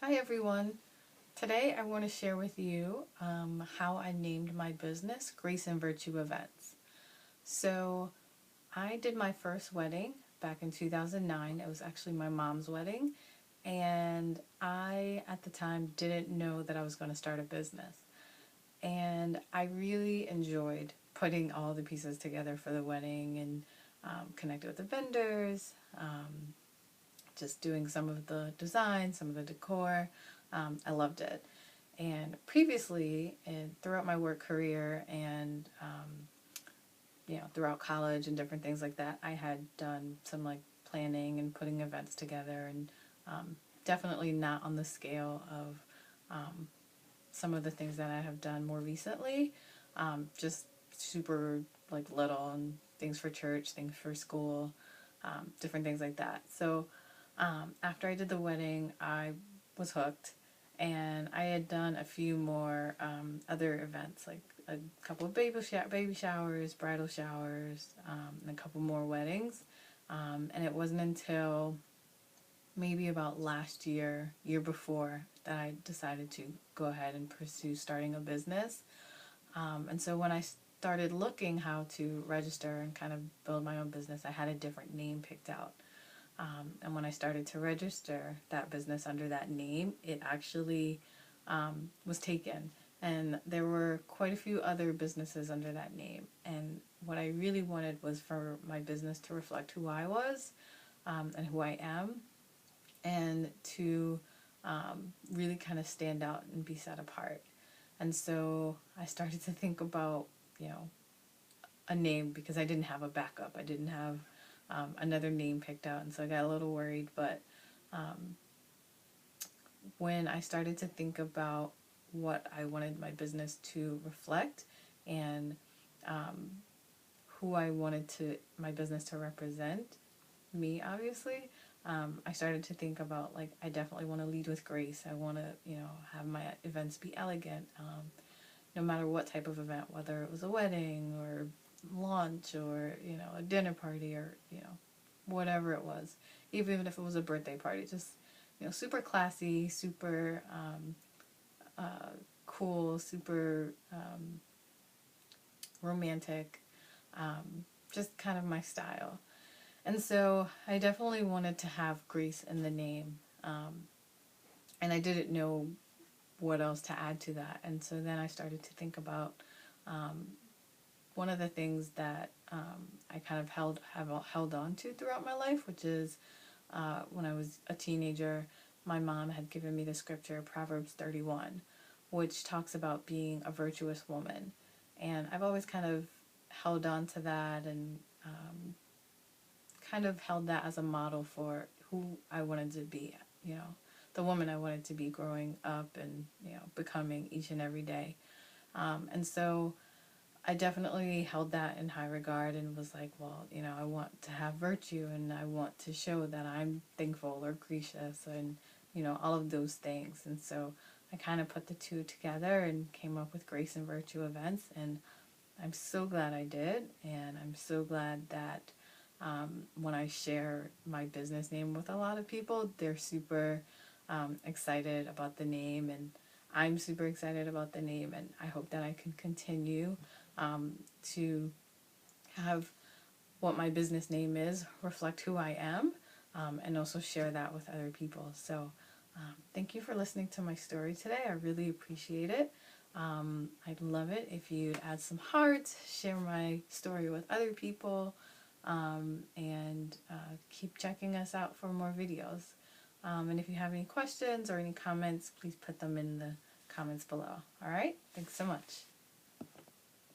Hi everyone. Today I want to share with you how I named my business Grace and Virtue Events. So I did my first wedding back in 2009. It was actually my mom's wedding, and I at the time didn't know that I was going to start a business. And I really enjoyed putting all the pieces together for the wedding and connected with the vendors, just doing some of the design, some of the decor. I loved it. And previously, and throughout my work career and throughout college and different things like that, I had done some like planning and putting events together, and definitely not on the scale of some of the things that I have done more recently. Just super like little and things for church, things for school, different things like that. So after I did the wedding, I was hooked, and I had done a few more other events, like a couple of baby showers, bridal showers, and a couple more weddings. And it wasn't until maybe about last year before, that I decided to go ahead and pursue starting a business. And so when I started looking how to register and kind of build my own business, I had a different name picked out. And when I started to register that business under that name, it actually was taken. And there were quite a few other businesses under that name. And what I really wanted was for my business to reflect who I was, and who I am, and to really kind of stand out and be set apart. And so I started to think about, you know, a name, because I didn't have a backup. I didn't have another name picked out, and so I got a little worried. But when I started to think about what I wanted my business to reflect, and who I wanted to my business to represent, me obviously, I started to think about, like, I definitely want to lead with grace. I want to, have my events be elegant, no matter what type of event, whether it was a wedding or lunch or, a dinner party, or, whatever it was, even if it was a birthday party, just, super classy, super cool, super romantic, just kind of my style. And so I definitely wanted to have grace in the name, and I didn't know what else to add to that. And so then I started to think about one of the things that I kind of have held on to throughout my life, which is when I was a teenager, my mom had given me the scripture Proverbs 31, which talks about being a virtuous woman. And I've always kind of held on to that, and kind of held that as a model for who I wanted to be, the woman I wanted to be growing up and, becoming each and every day. And so I definitely held that in high regard, and was like, well, I want to have virtue, and I want to show that I'm thankful or gracious, and, all of those things. And so I kind of put the two together and came up with Grace and Virtue Events, and I'm so glad I did, and I'm so glad that when I share my business name with a lot of people, they're super excited about the name, and I'm super excited about the name, and I hope that I can continue to have what my business name is reflect who I am, and also share that with other people. So thank you for listening to my story today. I really appreciate it. I'd love it if you'd add some hearts, share my story with other people, and keep checking us out for more videos. And if you have any questions or any comments, please put them in the comments below. All right? Thanks so much.